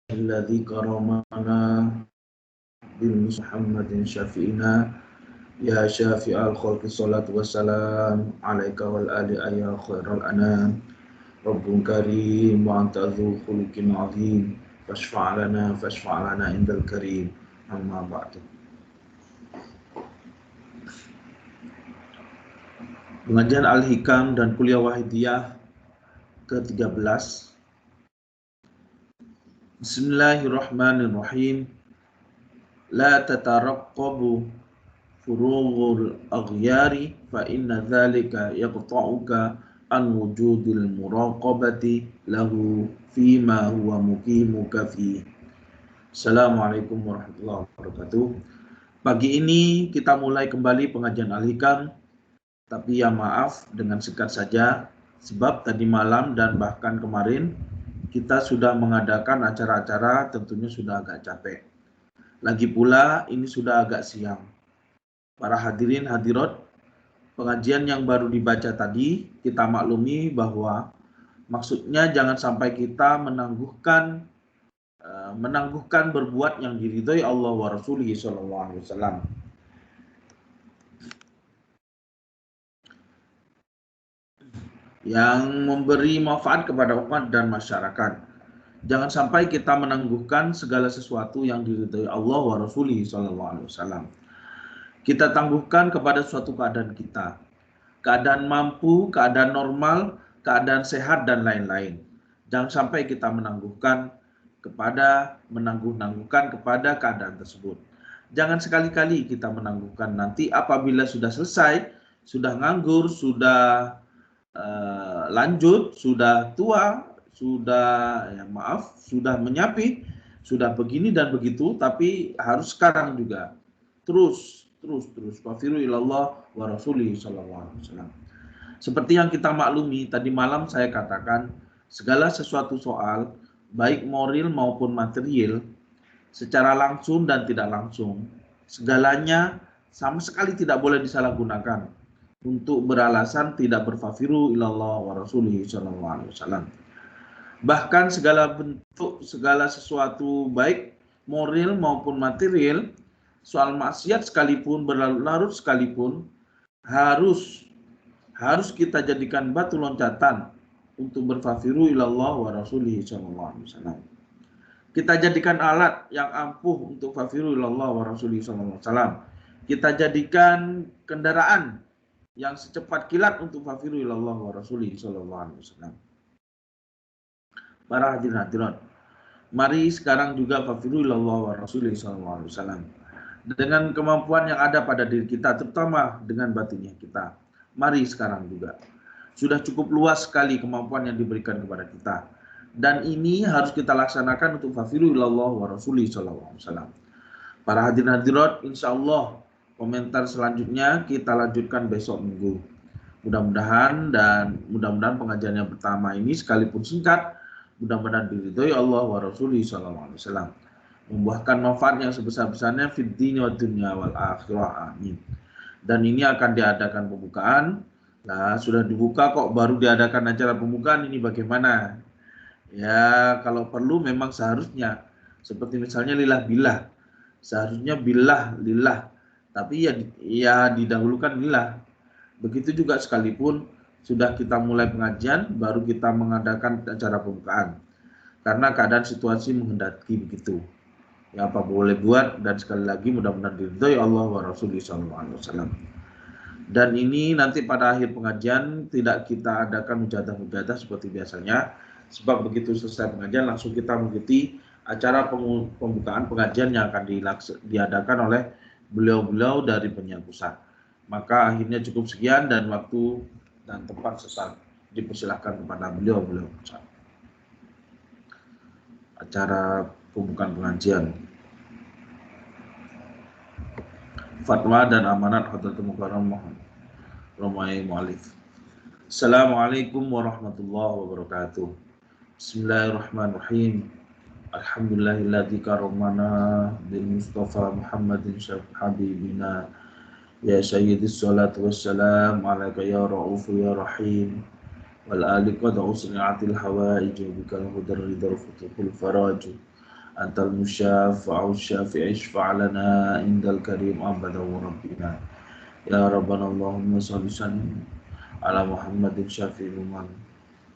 الذي كرمنا بمحمد شفينا يا شافع الخلق الصلاة والسلام عليك والآل يا خير الأنام رب كريم وأنت ذو خلق عظيم فاشفع لنا عند الكريم أما بعد. Pengajian Al-Hikam dan Kuliah Wahidiyah ke-13. Bismillahirrahmanirrahim. La tataraqqabu furughul aghyari fa inna dhalika yaqta'uka an wujudil muraqabati lahu fima huwa muqimuka fi. Assalamualaikum warahmatullahi wabarakatuh. Pagi ini kita mulai kembali pengajian Al-Hikam, tapi ya maaf dengan singkat saja, sebab tadi malam dan bahkan kemarin kita sudah mengadakan acara-acara, tentunya sudah agak capek. Lagi pula ini sudah agak siang. Para hadirin hadirat, pengajian yang baru dibaca tadi kita maklumi bahwa maksudnya jangan sampai kita menangguhkan berbuat yang diridhoi Allah wa Rasulih sallallahu alaihi wasallam. Yang memberi manfaat kepada umat dan masyarakat. Jangan sampai kita menangguhkan segala sesuatu yang diridhoi Allah wa Rasulih sallallahu alaihi wasallam. Kita tangguhkan kepada suatu keadaan kita. Keadaan mampu, keadaan normal, keadaan sehat dan lain-lain. Jangan sampai kita menangguhkan kepada keadaan tersebut. Jangan sekali-kali kita menangguhkan nanti apabila sudah selesai, sudah nganggur, sudah lanjut, sudah tua, sudah sudah menyapi, sudah begini dan begitu, tapi harus sekarang juga. Terus fafiru ilallah wa rasulih sallallahu alaihi wasallam. Seperti yang kita maklumi tadi malam saya katakan, segala sesuatu soal baik moral maupun material, secara langsung dan tidak langsung, segalanya sama sekali tidak boleh disalahgunakan untuk beralasan tidak berfafiru ilallah wa rasulih sallallahu alaihi wasallam. Bahkan segala sesuatu baik moral maupun material, soal maksiat sekalipun, berlarut-larut sekalipun, harus kita jadikan batu loncatan untuk berfafiru ilallah wa rasulih sallallahu alaihi wasallam. Kita jadikan alat yang ampuh untuk fafiru ilallah wa rasulih sallallahu alaihi wasallam. Kita jadikan kendaraan yang secepat kilat untuk fafiru ilallah wa rasulih sallallahu alaihi wasallam. Para hadirin hadirat, mari sekarang juga fafiru ilallah wa rasulih sallallahu alaihi wasallam. Dengan kemampuan yang ada pada diri kita, terutama dengan batinnya kita. Mari sekarang juga. Sudah cukup luas sekali kemampuan yang diberikan kepada kita. Dan ini harus kita laksanakan untuk fafiru ilallah wa rasulih sallallahu alaihi wasallam. Para hadirin hadirat, insya Allah komentar selanjutnya kita lanjutkan besok minggu. Mudah-mudahan pengajian yang pertama ini sekalipun singkat, mudah-mudahan diridhoi Allah wa Rasulih sallallahu alaihi wasallam, membuahkan manfaat yang sebesar-besarnya fid dunya wa dunya wal akhirah, amin. Dan ini akan diadakan pembukaan. Nah, sudah dibuka kok baru diadakan acara pembukaan, ini bagaimana? Ya, kalau perlu memang seharusnya seperti misalnya lillah billah. Seharusnya billah lillah. Tapi ya didahulukan lillah. Begitu juga sekalipun sudah kita mulai pengajian, baru kita mengadakan acara pembukaan. Karena keadaan situasi menghendaki begitu. Ya apa boleh buat, dan sekali lagi mudah-mudahan diridhoi Allah wa Rasulullah SAW. Dan ini nanti pada akhir pengajian tidak kita adakan mujadah-mujadah seperti biasanya. Sebab begitu selesai pengajian langsung kita mengikuti acara pembukaan pengajian yang akan diadakan oleh beliau-beliau dari penyiar pusat. Maka akhirnya cukup sekian dan waktu dan tempat sesat dipersilahkan kepada beliau-beliau pusat. Acara pembukaan pengajian. Fatwa dan amanat Hadratul Mukarram Romai Mu'alif. Assalamualaikum warahmatullahi wabarakatuh. Bismillahirrahmanirrahim. Alhamdulillahilladzi karramana bil Mustafa Muhammadin habibina. Ya sayyidis salatu wassalam alaika ya ra'ufu ya rahim. Wal ali qad usri'atil hawaij bikal hudar ridar futuhul faraj. antal musyafa'u syafi'i syfa'lana indal karim abada wa rabbina ya rabbana Allahumma salli sallim ala Muhammadin syafi'il umam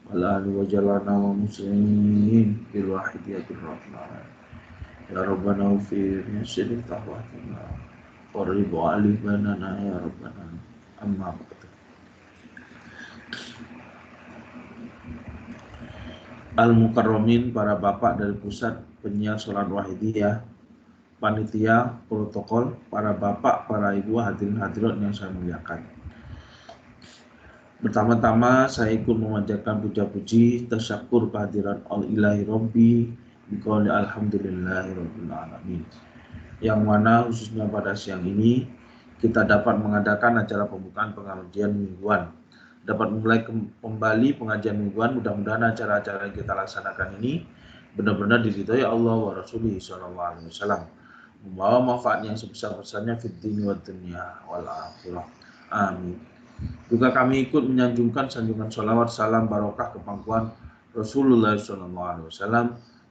wal ali wa jalana wa muslimin bil wahidiyatir rahman ya rabbana ufir yasyidil tahwatina qaribu alibanana ya rabbana amma ba'du. Al-Mukarramin, para bapak dari pusat penyiar sholat wahidiyah, panitia, protokol, para bapak, para ibu, hadirin hadirat yang saya muliakan. Pertama-tama saya ikut memanjatkan puja-puji, tasyakur kehadiran al-ilahi rabbi, biqauli alhamdulillahi rabbil alamin. Yang mana khususnya pada siang ini, kita dapat mengadakan acara pembukaan pengajian mingguan. Dapat memulai kembali pengajian mingguan. Mudah-mudahan acara-acara yang kita laksanakan ini benar-benar diridhoi Allah wa Rasulih SAW, membawa manfaat yang sebesar-besarnya fid dini wa dunya wal akhirah. Amin. Juga kami ikut menyanjungkan sanjungan sholawat salam barokah ke pangkuan Rasulullah SAW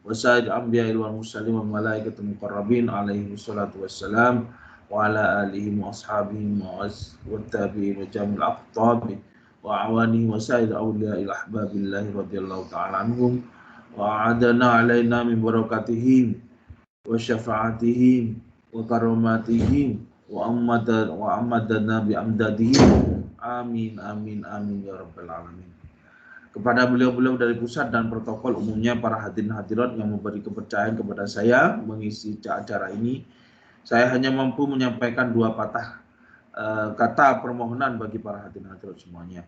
wa sayyid anbiya wal mursalin wa malaikatul muqarrabin alaihi wassalatu wassalam wa ala alihi wa ashabihi wa tabi'in wa jamil aqtabi wa awanihi wa sa'il awliya'il ahbabillahi radhiyallahu ta'ala anhum wa adana alaina min barakatihim wa syafa'atihim wa karamatihim wa ammadana bi amdadihim amin amin amin ya rabbal alamin. Kepada beliau-beliau dari pusat dan protokol, umumnya para hadirin hadirat yang memberi kepercayaan kepada saya mengisi acara ini, saya hanya mampu menyampaikan dua patah kata permohonan bagi para hadirin hadirat semuanya.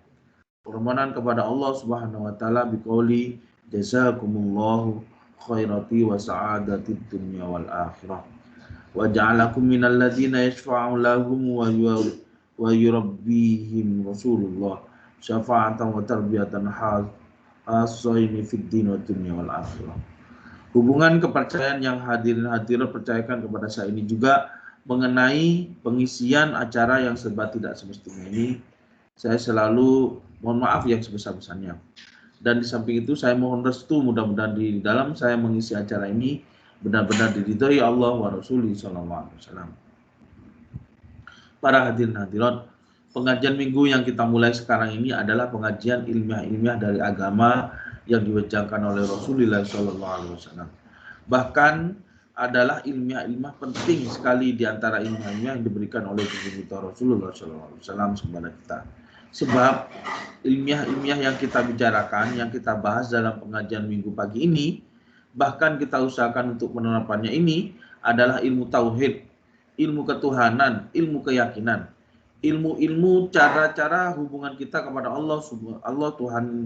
Permohonan kepada Allah Subhanahu wa taala biqauli jazakumullahu khairati wa sa'adatid dunya wal akhirah wa ja'alakum minal ladzina yashfa'u lahum wa yurabbihim Rasulullah syafa'atan wa tarbiyatan hasaini fid din wa dunya wal akhirah. Hubungan kepercayaan yang hadirin hadirat percayakan kepada saya ini juga mengenai pengisian acara yang serba tidak semestinya ini, saya selalu mohon maaf yang sebesar-besarnya. Dan di samping itu saya mohon restu, mudah-mudahan di dalam saya mengisi acara ini benar-benar diridhoi Allah wa Rasulih SAW. Para hadirin hadirat, pengajian minggu yang kita mulai sekarang ini adalah pengajian ilmiah-ilmiah dari agama yang diwujudkan oleh Rasulullah SAW. Bahkan adalah ilmiah-ilmiah penting sekali di antara ilmiah-ilmiah yang diberikan oleh kita Rasulullah SAW kepada kita. Sebab ilmiah-ilmiah yang kita bicarakan, yang kita bahas dalam pengajian minggu pagi ini, bahkan kita usahakan untuk penerapannya ini adalah ilmu tauhid, ilmu ketuhanan, ilmu keyakinan, ilmu-ilmu cara-cara hubungan kita kepada Allah Tuhan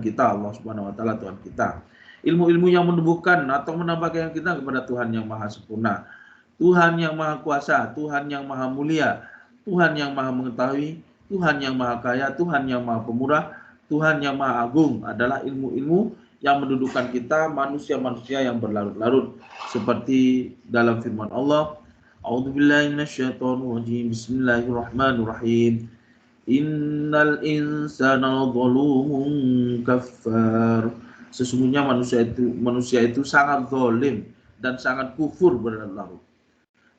kita, Allah Subhanahu wa taala Tuhan kita. Ilmu-ilmu yang menumbuhkan atau menambah keyakinan kita kepada Tuhan yang maha sempurna, Tuhan yang maha kuasa, Tuhan yang maha mulia, Tuhan yang maha mengetahui, Tuhan yang maha kaya, Tuhan yang maha pemurah, Tuhan yang maha agung adalah ilmu-ilmu yang mendudukan kita manusia-manusia yang berlarut-larut seperti dalam firman Allah, A'udzubillahi minasyaitonirrajim, bismillahirrahmanirrahim. Innal insana zalumun kafar. Sesungguhnya manusia itu sangat zalim dan sangat kufur berlarut-larut.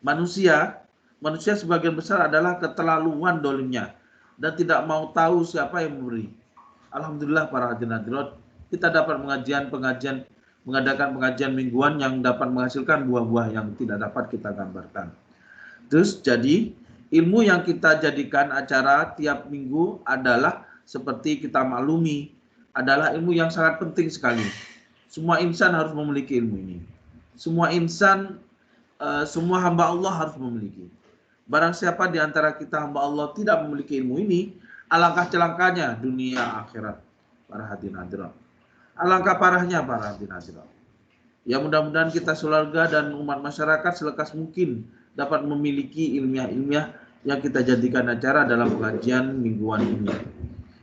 Manusia sebagian besar adalah keterlaluan dolimnya dan tidak mau tahu siapa yang memberi. Alhamdulillah para hadirin hadirat, kita dapat mengadakan pengajian mingguan yang dapat menghasilkan buah-buah yang tidak dapat kita gambarkan. Terus jadi ilmu yang kita jadikan acara tiap minggu adalah seperti kita maklumi, adalah ilmu yang sangat penting sekali. Semua insan harus memiliki ilmu ini. Semua insan, semua hamba Allah harus memiliki. Barang siapa di antara kita hamba Allah tidak memiliki ilmu ini, alangkah celakanya dunia akhirat, para hadirin hadirat. Alangkah parahnya para hadirin hadirat. Ya mudah-mudahan kita sekeluarga dan umat masyarakat selekas mungkin dapat memiliki ilmiah-ilmiah yang kita jadikan acara dalam pengajian mingguan ini.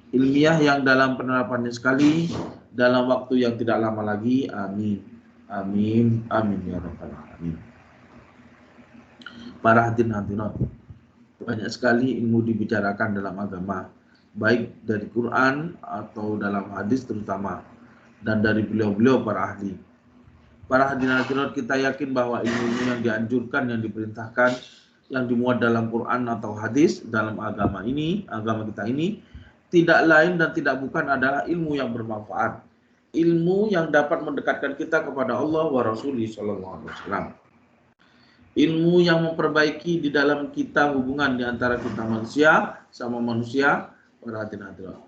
Ilmiah yang dalam penerapannya sekali dalam waktu yang tidak lama lagi. Amin. Amin. Amin ya rabbal alamin. Para hadirin hadirat, banyak sekali ilmu dibicarakan dalam agama, baik dari Quran atau dalam hadis terutama, dan dari beliau-beliau para ahli. Para hadirin hadirat, kita yakin bahwa ilmu yang dianjurkan, yang diperintahkan, yang dimuat dalam Quran atau hadis dalam agama kita ini tidak lain dan tidak bukan adalah ilmu yang bermanfaat, ilmu yang dapat mendekatkan kita kepada Allah wa Rasulih sallallahu alaihi wasallam, ilmu yang memperbaiki di dalam kita hubungan di antara kita manusia sama manusia. Para hadirin hadirat,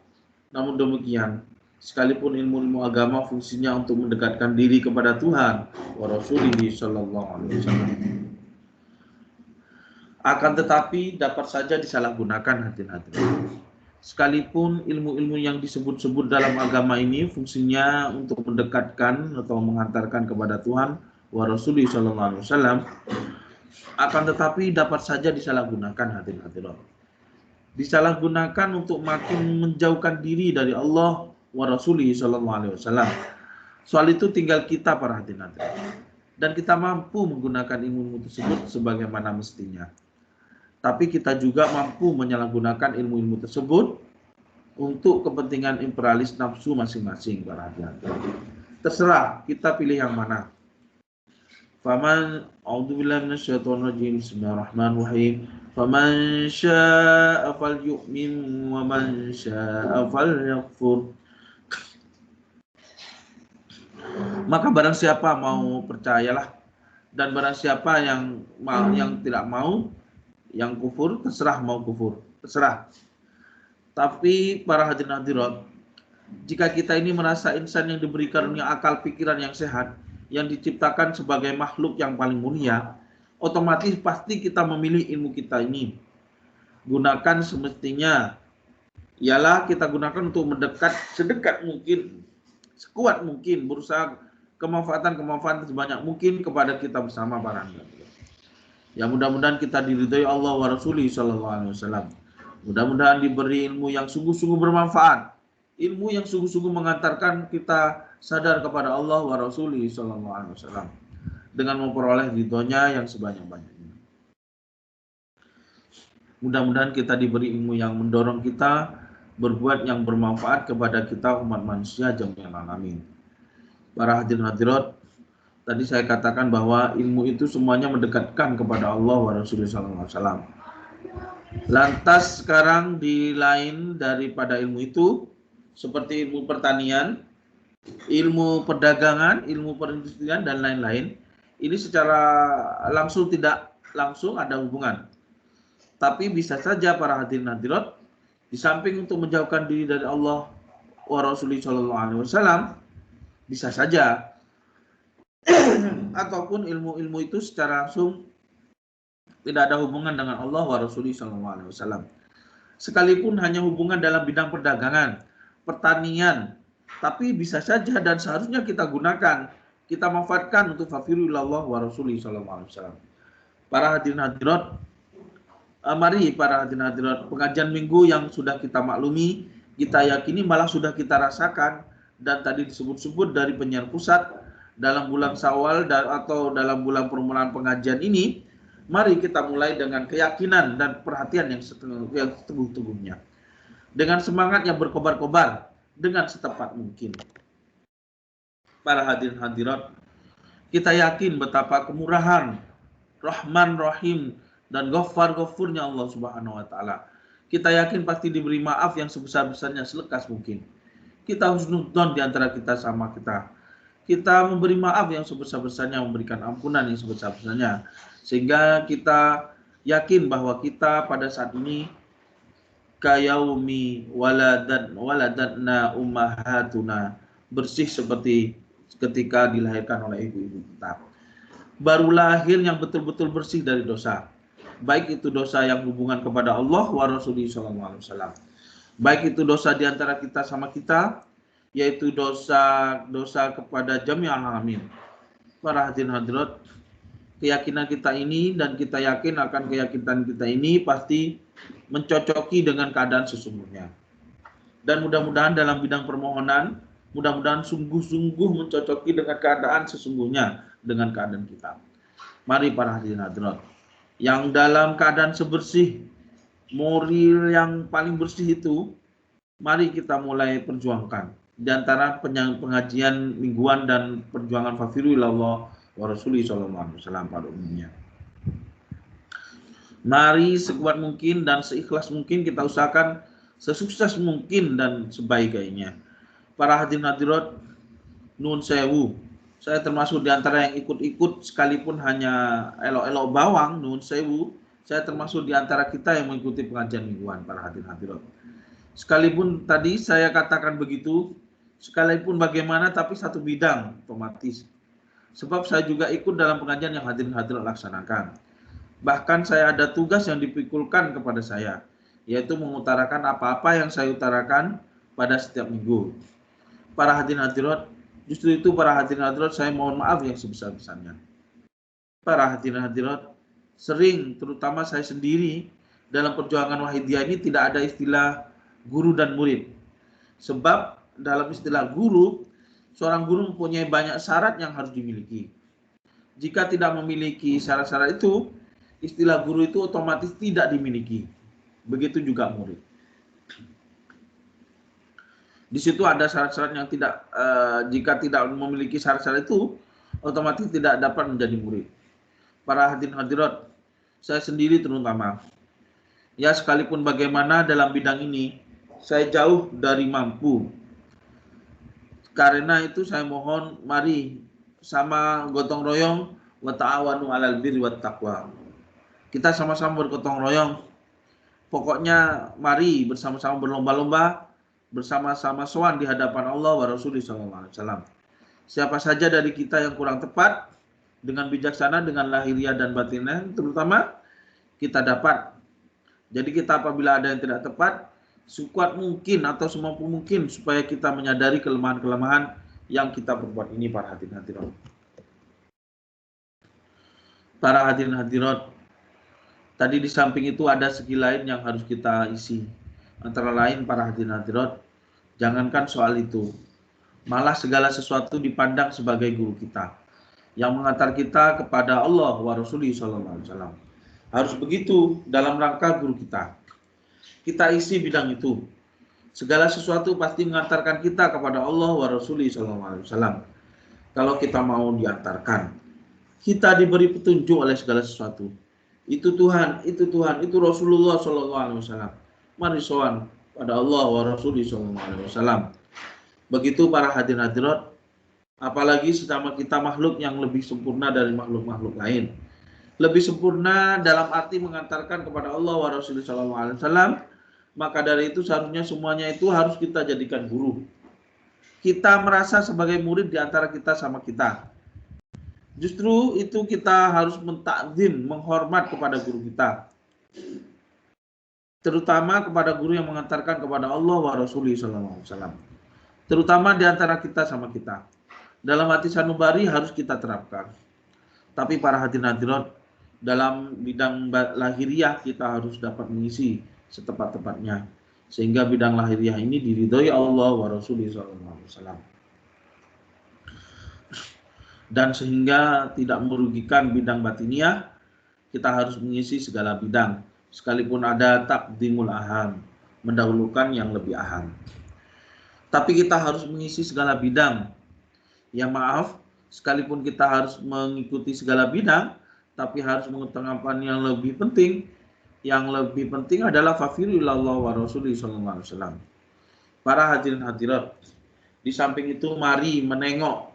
namun demikian, sekalipun ilmu-ilmu agama fungsinya untuk mendekatkan diri kepada Tuhan wa Rasulih sallallahu alaihi wasallam, akan tetapi dapat saja disalahgunakan hadirin-hadirin. Sekalipun ilmu-ilmu yang disebut-sebut dalam agama ini fungsinya untuk mendekatkan atau mengantarkan kepada Tuhan wa Rasulih sallallahu alaihi wasallam, akan tetapi dapat saja disalahgunakan hadirin-hadirin. Disalahgunakan untuk makin menjauhkan diri dari Allah wa Rasulih sallallahu alaihi wasallam. Soal itu tinggal kita para hadirin, dan kita mampu menggunakan ilmu tersebut sebagaimana mestinya. Tapi kita juga mampu menyalahgunakan ilmu-ilmu tersebut untuk kepentingan imperialis nafsu masing-masing para hadirin. Terserah kita pilih yang mana. Faman a'udzubillahi minasyaitonirrajim. Bismillahirrahmanirrahim. Faman syaa'a falyu'min wa man syaa'a falyakfur. Maka barang siapa mau percayalah, dan barang siapa yang tidak mau, yang kufur, terserah mau kufur, terserah. Tapi para hadirin hadirat, jika kita ini merasa insan yang diberi karunia akal pikiran yang sehat, yang diciptakan sebagai makhluk yang paling mulia, otomatis pasti kita memilih ilmu kita ini. Gunakan semestinya, ialah kita gunakan untuk mendekat sedekat mungkin, sekuat mungkin, berusaha kemanfaatan sebanyak mungkin kepada kita bersama para hadirin. Ya, mudah-mudahan kita diridhai Allah wa Rasulih sallallahu alaihi wasallam. Mudah-mudahan diberi ilmu yang sungguh-sungguh bermanfaat, ilmu yang sungguh-sungguh mengantarkan kita sadar kepada Allah wa Rasulih sallallahu alaihi wasallam dengan memperoleh ridhonya yang sebanyak-banyaknya. Mudah-mudahan kita diberi ilmu yang mendorong kita berbuat yang bermanfaat kepada kita umat manusia jami'an alamin. Para hadirin hadirat, tadi saya katakan bahwa ilmu itu semuanya mendekatkan kepada Allah wa Rasulullah SAW. Lantas sekarang di lain daripada ilmu itu, seperti ilmu pertanian, ilmu perdagangan, ilmu perindustrian, dan lain-lain, ini secara langsung tidak langsung ada hubungan. Tapi bisa saja para hadirin hadirat, di samping untuk menjauhkan diri dari Allah wa Rasulullah SAW, bisa saja ataupun ilmu-ilmu itu secara langsung tidak ada hubungan dengan Allah wa Rasulullah SAW. Sekalipun hanya hubungan dalam bidang perdagangan, pertanian, tapi bisa saja dan seharusnya kita gunakan, kita manfaatkan untuk fafirulallah wa Rasulullah SAW. Para hadirin hadirat, mari para hadirin hadirat, pengajian minggu yang sudah kita maklumi, kita yakini malah sudah kita rasakan, dan tadi disebut-sebut dari penyiar pusat dalam bulan Syawal atau dalam bulan permulaan pengajian ini, mari kita mulai dengan keyakinan dan perhatian yang teguh-teguhnya, dengan semangat yang berkobar-kobar, dengan setepat mungkin. Para hadirin hadirat, kita yakin betapa kemurahan, Rahman Rahim, dan Ghaffar-Ghafurnya Allah Subhanahu wa Ta'ala. Kita yakin pasti diberi maaf yang sebesar-besarnya, selekas mungkin. Kita husnudzon di antara kita sama kita. Kita memberi maaf yang sebesar-besarnya, memberikan ampunan yang sebesar-besarnya. Sehingga kita yakin bahwa kita pada saat ini kayaumi waladatna ummahatuna, bersih seperti ketika dilahirkan oleh ibu-ibu kita. Baru lahir yang betul-betul bersih dari dosa. Baik itu dosa yang hubungan kepada Allah wa Rasulullah SAW. Baik itu dosa di antara kita sama kita, yaitu dosa kepada jami'al alamin. Para hadirin hadirat, keyakinan kita ini dan kita yakin akan keyakinan kita ini pasti mencocoki dengan keadaan sesungguhnya. Dan mudah-mudahan dalam bidang permohonan, mudah-mudahan sungguh-sungguh mencocoki dengan keadaan sesungguhnya, dengan keadaan kita. Mari para hadirin hadirat, yang dalam keadaan sebersih, moral yang paling bersih itu, mari kita mulai perjuangkan di antara pengajian mingguan dan perjuangan Fafiru ilallah wa Rasulih sallallahu alaihi wasallam pada umumnya. Mari sekuat mungkin dan seikhlas mungkin kita usahakan sesukses mungkin dan sebaik-baiknya. Para hadirin hadirat, nun sewu. Saya termasuk di antara yang ikut-ikut sekalipun hanya elok-elok bawang, nun sewu. Saya termasuk di antara kita yang mengikuti pengajian mingguan, para hadirin hadirat. Sekalipun tadi saya katakan begitu, sekalipun bagaimana tapi satu bidang otomatis. Sebab saya juga ikut dalam pengajian yang hadirin hadirat laksanakan. Bahkan saya ada tugas yang dipikulkan kepada saya, yaitu mengutarakan apa-apa yang saya utarakan pada setiap minggu. Para hadirin hadirat, justru itu para hadirin hadirat saya mohon maaf yang sebesar-besarnya. Para hadirin hadirat, sering terutama saya sendiri dalam perjuangan Wahidiyah ini tidak ada istilah guru dan murid. Sebab dalam istilah guru, seorang guru mempunyai banyak syarat yang harus dimiliki. Jika tidak memiliki syarat-syarat itu, istilah guru itu otomatis tidak dimiliki. Begitu juga murid. Di situ ada syarat-syarat yang tidak, jika tidak memiliki syarat-syarat itu, otomatis tidak dapat menjadi murid. Para hadirin hadirat, saya sendiri terutama, ya sekalipun bagaimana dalam bidang ini, saya jauh dari mampu. Karena itu saya mohon, mari sama gotong royong, wa ta'awanu 'alal birri wat taqwa. Kita sama-sama bergotong royong. Pokoknya mari bersama-sama berlomba-lomba, bersama-sama sowan di hadapan Allah wa Rasulullah SAW. Siapa saja dari kita yang kurang tepat, dengan bijaksana, dengan lahiriah dan batinnya, terutama kita dapat. Jadi kita apabila ada yang tidak tepat, sekuat mungkin atau semampu mungkin supaya kita menyadari kelemahan-kelemahan yang kita perbuat ini, para hadirin hadirat. Para hadirin hadirat, tadi di samping itu ada segi lain yang harus kita isi. Antara lain para hadirin hadirat, jangankan soal itu, malah segala sesuatu dipandang sebagai guru kita yang mengantar kita kepada Allah wa Rasulih SAW. Harus begitu dalam rangka guru kita. Kita isi bidang itu. Segala sesuatu pasti mengantarkan kita kepada Allah wa Rasulih SAW. Kalau kita mau diantarkan, kita diberi petunjuk oleh segala sesuatu. Itu Tuhan, itu Rasulullah SAW. Mari sowan pada Allah wa Rasulih SAW. Begitu para hadirin hadirat, apalagi sesama kita makhluk yang lebih sempurna dari makhluk-makhluk lain. Lebih sempurna dalam arti mengantarkan kepada Allah wa Rasulullah SAW. Maka dari itu seharusnya semuanya itu harus kita jadikan guru. Kita merasa sebagai murid di antara kita sama kita. Justru itu kita harus mentakzim, menghormat kepada guru kita. Terutama kepada guru yang mengantarkan kepada Allah wa Rasulullah SAW. Terutama di antara kita sama kita. Dalam hati sanubari harus kita terapkan. Tapi para hadirin hadirat, dalam bidang lahiriah kita harus dapat mengisi setepat-tepatnya. Sehingga bidang lahiriah ini diridhoi Allah wa Rasulullah SAW. Dan sehingga tidak merugikan bidang batiniah, kita harus mengisi segala bidang. Sekalipun ada taqdimul aham, mendahulukan yang lebih aham. Tapi kita harus mengisi segala bidang. Ya maaf, sekalipun kita harus mengikuti segala bidang, tapi harus mengutamakan yang lebih penting. Yang lebih penting adalah fafiru ilallah wa Rasulih SAW. Para hadirin hadirat, di samping itu mari menengok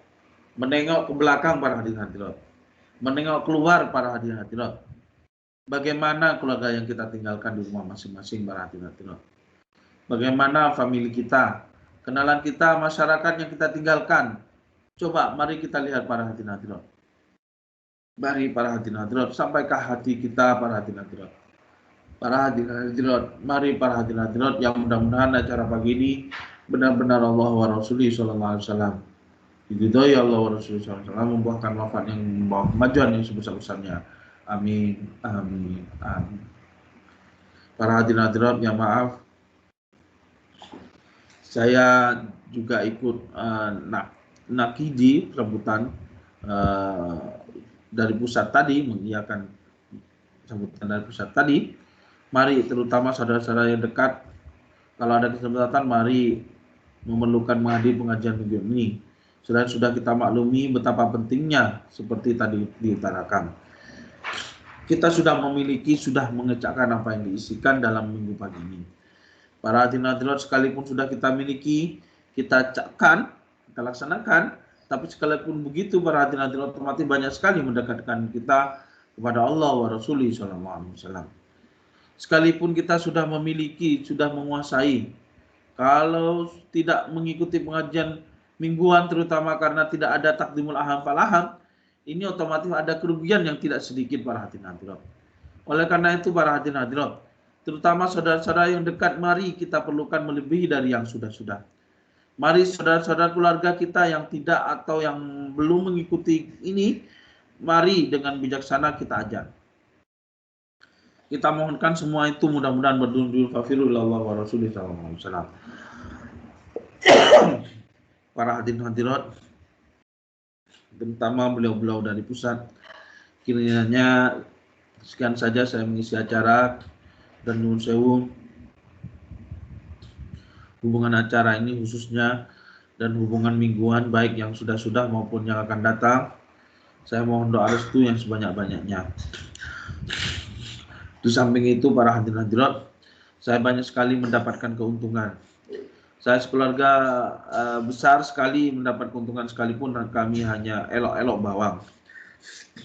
ke belakang para hadirin hadirat, menengok keluar para hadirin hadirat. Bagaimana keluarga yang kita tinggalkan di rumah masing-masing para hadirin hadirat. Bagaimana famili kita, kenalan kita, masyarakat yang kita tinggalkan. Coba mari kita lihat para hadirin hadirat. Mari para hadirin hadirat, sampaikah hati kita para hadirin hadirat. Para hadirin hadirat, mari para hadirin hadirat yang mudah-mudahan acara pagi ini benar-benar Allah wa Rasulullah SAW. Diridhoi Allah wa Rasulullah SAW, membuahkan wafat yang membawa kemajuan yang sebesar-besarnya. Amin, amin, amin. Para hadirin hadirat yang maaf, saya juga ikut nakidi sambutan dari pusat tadi, mengiyakan sambutan dari pusat tadi. Mari terutama saudara-saudara yang dekat, kalau ada kesempatan mari memerlukan menghadiri pengajian minggu ini. Selain sudah kita maklumi betapa pentingnya seperti tadi diutarakan. Kita sudah mengecakkan apa yang diisikan dalam minggu pagi ini. Para hadirin hadirat sekalipun sudah kita miliki, kita cakkan, kita laksanakan, tapi sekalipun begitu para hadirin hadirat otomatis banyak sekali mendekatkan kita kepada Allah wa Rasulih SAW. Sekalipun kita sudah memiliki, sudah menguasai, kalau tidak mengikuti pengajian mingguan terutama karena tidak ada takdimul aham falaham, ini otomatis ada kerugian yang tidak sedikit para hadirin hadirat. Oleh karena itu para hadirin hadirat, terutama saudara-saudara yang dekat, mari kita perlukan melebihi dari yang sudah-sudah. Mari saudara-saudara keluarga kita yang tidak atau yang belum mengikuti ini, mari dengan bijaksana kita ajak. Kita mohonkan semua itu mudah-mudahan berdunjul fafirullah wa rasulih sallallahu alaihi wasallam. Para hadirin hadirat, terutama beliau-beliau dari pusat, kiranya sekian saja saya mengisi acara dan nyuwun sewu hubungan acara ini khususnya dan hubungan mingguan baik yang sudah-sudah maupun yang akan datang. Saya mohon doa restu yang sebanyak-banyaknya. Di samping itu para hadirin hadirat, saya banyak sekali mendapatkan keuntungan. Saya sekeluarga besar sekali mendapat keuntungan sekalipun kami hanya elok-elok bawang.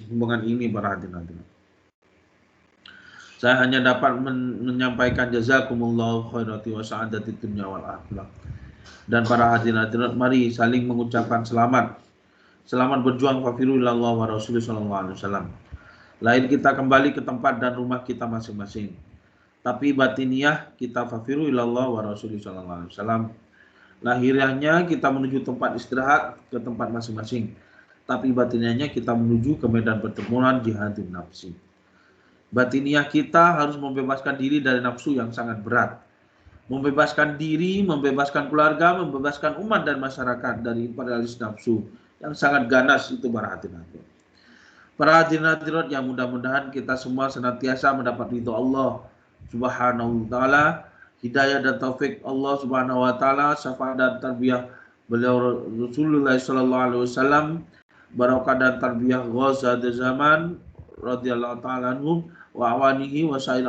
Hubungan ini para hadirin hadirat. Saya hanya dapat menyampaikan jazakumullahu khairati wa sa'adati dunya wal akhirah. Dan para hadirin hadirat, mari saling mengucapkan selamat. Selamat berjuang fafirullah wa rasulullah sallallahu alaihi wasallam. Lain kita kembali ke tempat dan rumah kita masing-masing. Tapi batiniah kita fafiru ilallah wa rasulullah sallallahu alaihi wasallam. Lahiriahnya kita menuju tempat istirahat ke tempat masing-masing. Tapi batiniahnya kita menuju ke medan pertempuran jihadun nafsi. Batiniah kita harus membebaskan diri dari nafsu yang sangat berat. Membebaskan diri, membebaskan keluarga, membebaskan umat dan masyarakat dari imperialis nafsu yang sangat ganas itu para hadirin. Para hadirin hadirat yang mudah-mudahan kita semua senantiasa mendapat ridho Allah Subhanahu wa taala, hidayah dan taufik Allah Subhanahu wa taala, syafaat dan tarbiyah beliau Rasulullah sallallahu alaihi wasallam, barakah dan tarbiyah Ghauzah zaman radhiyallahu taala anhum wa awanihi wa sa'ir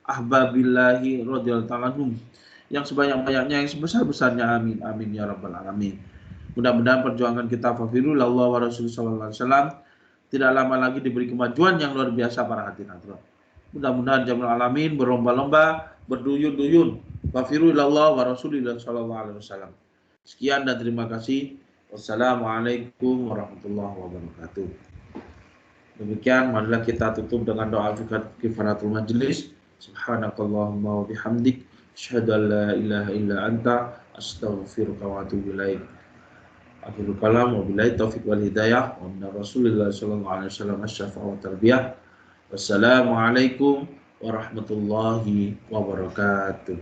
ahbabillahi radhiyallahu taala anhum, yang sebanyak-banyaknya, yang sebesar-besarnya, amin amin ya rabbal alamin. Mudah-mudahan perjuangan kita fafirullah wa rasulullah sallallahu alaihi wasallam tidak lama lagi diberi kemajuan yang luar biasa para hadirin hadirat. Mudah-mudahan jamal alamin berlomba-lomba, berduyun-duyun. Wafirullah wa rasulillah sallallahu alaihi wasallam. Sekian dan terima kasih. Wassalamualaikum warahmatullahi wabarakatuh. Demikian, marilah kita tutup dengan doa kifaratul majlis. Subhanakallahumma wa bihamdik, asyhadu an la ilaha illa anta, astaghfiruka wa atubu ilaik. Akhirul kalam wa billahi taufiq wal hidayah wa min Rasulillah sallallahu alaihi wasallam asy-syafa'ah wa tarbiyah. Wassalamualaikum warahmatullahi wabarakatuh.